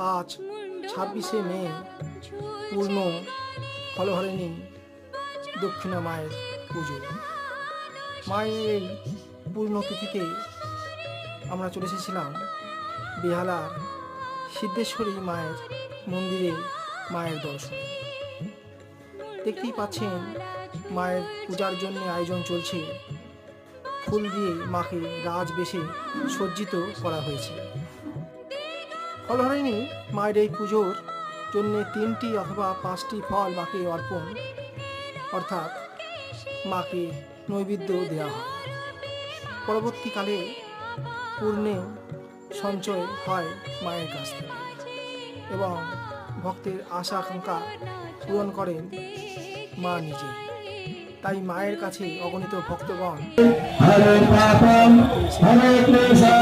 আজ 26শে মে পূর্ণ ফলহরিণী দক্ষিণা মায়ের পুজো। মায়ের এই পূর্ণ তিথিতে আমরা চলে এসেছিলাম বেহালার সিদ্ধেশ্বরী মায়ের মন্দিরে মায়ের দর্শন। দেখতেই পাচ্ছেন মায়ের পূজার জন্য আয়োজন চলছে। ফুল দিয়ে মাকে রাজবেশে সজ্জিত করা হয়েছে। ফলহরিণী মায়ের এই পুজোর জন্য 3টি অথবা 5টি ফল মাকে অর্পণ অর্থাৎ মাকে নৈবেদ্য দেওয়া হয়। পরবর্তীকালে পূর্ণে সঞ্চয় হয় মায়ের কাছ থেকে এবং ভক্তের আশা আকাঙ্ক্ষা পূরণ করেন মা নিজে। তাই মায়ের কাছে অগণিত ভক্তগণ হরে কৃষ্ণ